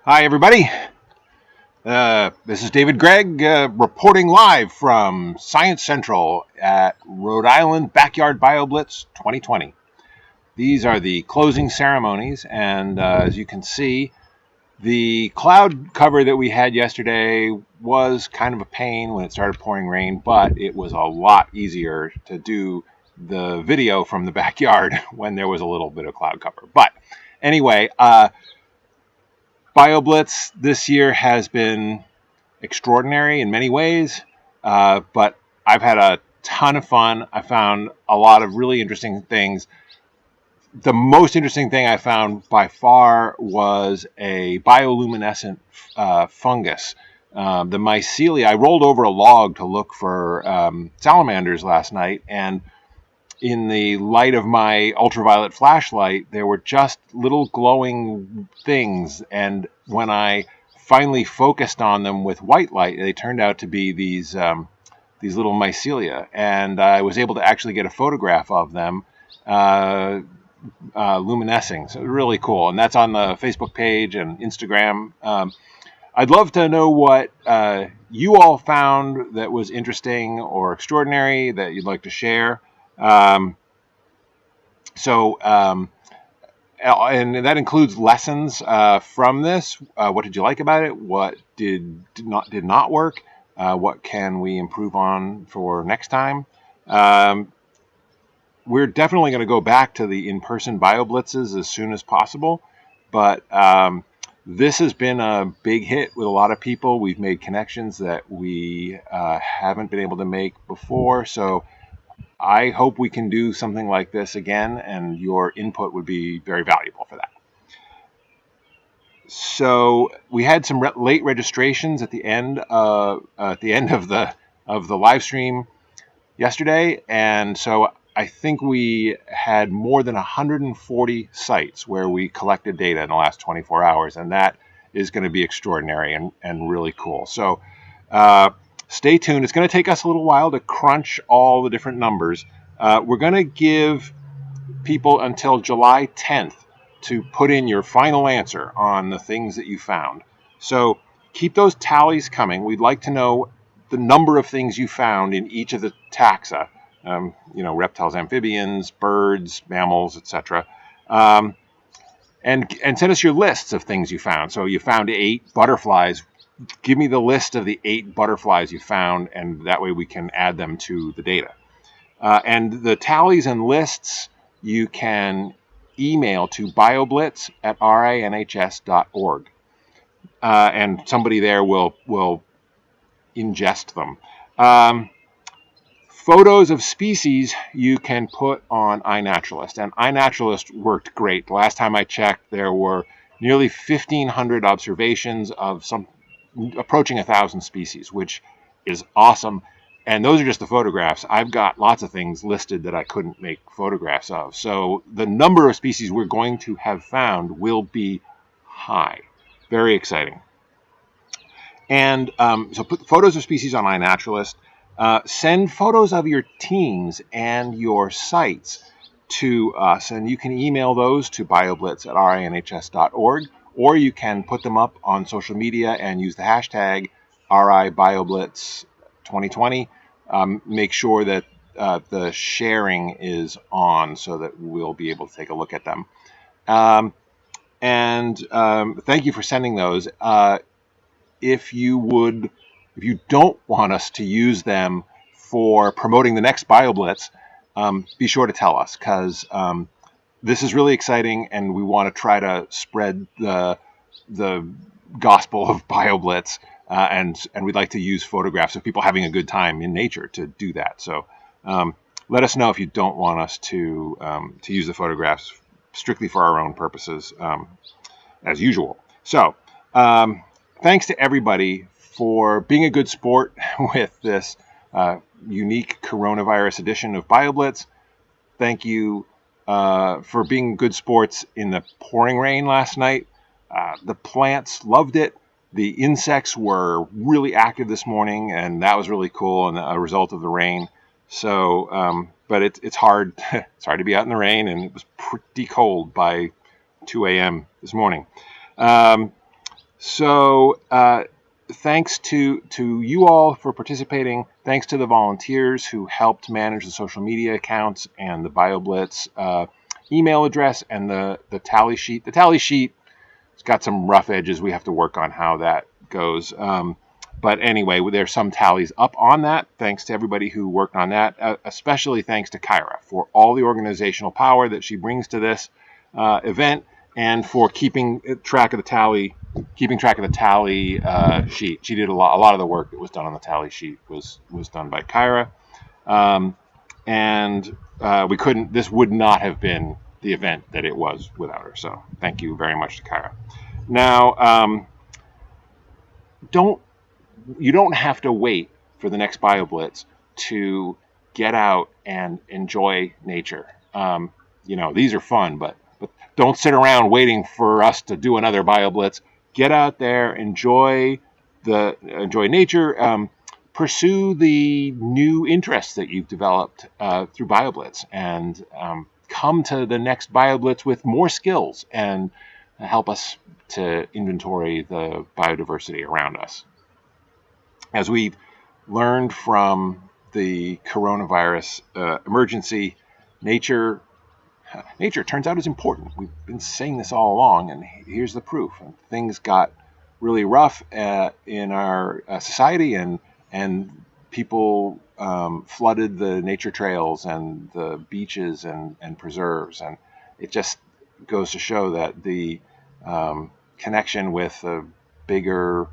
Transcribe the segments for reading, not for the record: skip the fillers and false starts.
Hi, everybody. This is David Gregg reporting live from Science Central at Rhode Island Backyard BioBlitz 2020. These are the closing ceremonies, and as you can see, the cloud cover that we had yesterday was kind of a pain when it started pouring rain, but it was a lot easier to do the video from the backyard when there was a little bit of cloud cover. But anyway, BioBlitz this year has been extraordinary in many ways, but I've had a ton of fun. I found a lot of really interesting things. The most interesting thing I found by far was a bioluminescent fungus. The mycelia. I rolled over a log to look for salamanders last night, and in the light of my ultraviolet flashlight, there were just little glowing things. And when I finally focused on them with white light, they turned out to be these little mycelia. And I was able to actually get a photograph of them luminescing. So really cool. And that's on the Facebook page and Instagram. I'd love to know what you all found that was interesting or extraordinary that you'd like to share. And that includes lessons from this. What did you like about it? What did not work? What can we improve on for next time? We're definitely going to go back to the in-person BioBlitzes as soon as possible, but this has been a big hit with a lot of people. We've made connections that we haven't been able to make before, so I hope we can do something like this again, and your input would be very valuable for that. So we had some late registrations at the end of the live stream yesterday, and so I think we had more than 140 sites where we collected data in the last 24 hours, and that is going to be extraordinary and really cool. So stay tuned. It's going to take us a little while to crunch all the different numbers. We're going to give people until July 10th to put in your final answer on the things that you found. So keep those tallies coming. We'd like to know the number of things you found in each of the taxa. Reptiles, amphibians, birds, mammals, etc. And send us your lists of things you found. So you found 8 butterflies. Give me the list of the 8 butterflies you found, and that way we can add them to the data. And the tallies and lists you can email to bioblitz@rinhs.org. And somebody there will ingest them. Photos of species you can put on iNaturalist, and iNaturalist worked great. The last time I checked, there were nearly 1,500 observations of approaching 1,000 species, which is awesome. And those are just the photographs. I've got lots of things listed that I couldn't make photographs of. So the number of species we're going to have found will be high. Very exciting. And so put photos of species on iNaturalist. Send photos of your teams and your sites to us, and you can email those to bioblitz@rinhs.org, or you can put them up on social media and use the hashtag RIBioblitz2020. Make sure that the sharing is on so that we'll be able to take a look at them. Thank you for sending those. If you don't want us to use them for promoting the next BioBlitz, be sure to tell us, because this is really exciting, and we want to try to spread the gospel of BioBlitz, and we'd like to use photographs of people having a good time in nature to do that. So let us know if you don't want us to use the photographs strictly for our own purposes, as usual. So thanks to everybody for being a good sport with this unique coronavirus edition of BioBlitz. Thank you for being good sports in the pouring rain last night. The plants loved it. The insects were really active this morning, and that was really cool, and a result of the rain. So, but it's hard. It's hard to be out in the rain, and it was pretty cold by 2 a.m. this morning. So thanks to you all for participating. Thanks to the volunteers who helped manage the social media accounts and the BioBlitz email address and the tally sheet. The tally sheet has got some rough edges. We have to work on how that goes. But anyway, there's some tallies up on that. Thanks to everybody who worked on that, especially thanks to Kyra for all the organizational power that she brings to this event and for keeping track of the tally sheet. She did a lot of the work that was done on the tally sheet was done by Kyra. And we couldn't, this would not have been the event that it was without her. So thank you very much to Kyra. Now, you don't have to wait for the next BioBlitz to get out and enjoy nature. These are fun, but don't sit around waiting for us to do another BioBlitz. Get out there, enjoy nature, pursue the new interests that you've developed through BioBlitz, and come to the next BioBlitz with more skills and help us to inventory the biodiversity around us. As we've learned from the coronavirus emergency, nature turns out is important. We've been saying this all along, and here's the proof. Things got really rough in our society, and people flooded the nature trails and the beaches and preserves, and it just goes to show that the connection with a bigger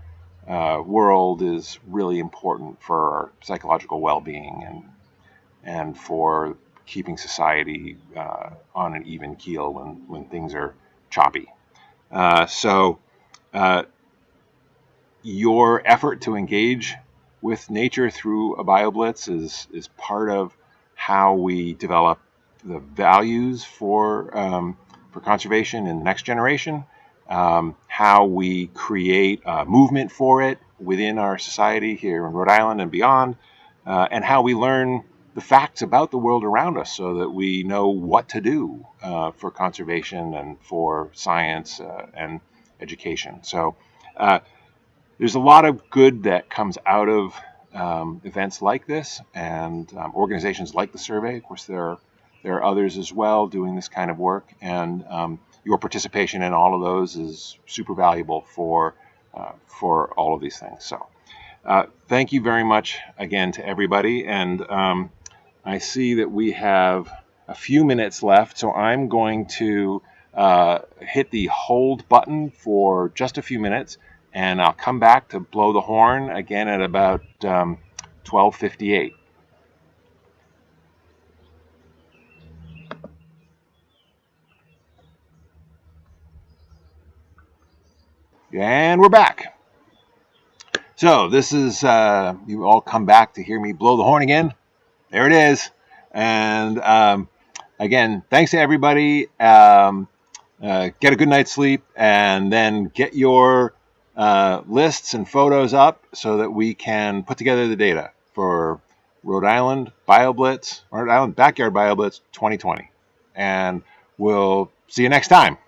world is really important for our psychological well-being and for keeping society on an even keel when things are choppy. So your effort to engage with nature through a BioBlitz is part of how we develop the values for conservation in the next generation, how we create a movement for it within our society here in Rhode Island and beyond, and how we learn the facts about the world around us so that we know what to do for conservation and for science and education. So there's a lot of good that comes out of events like this and organizations like the survey. Of course, there are others as well doing this kind of work, and your participation in all of those is super valuable for all of these things. So thank you very much again to everybody, and I see that we have a few minutes left, so I'm going to hit the hold button for just a few minutes, and I'll come back to blow the horn again at about 12:58. And we're back. So this is, you all come back to hear me blow the horn again. There it is. And again, thanks to everybody. Get a good night's sleep, and then get your lists and photos up so that we can put together the data for Rhode Island BioBlitz, Rhode Island Backyard BioBlitz 2020. And we'll see you next time.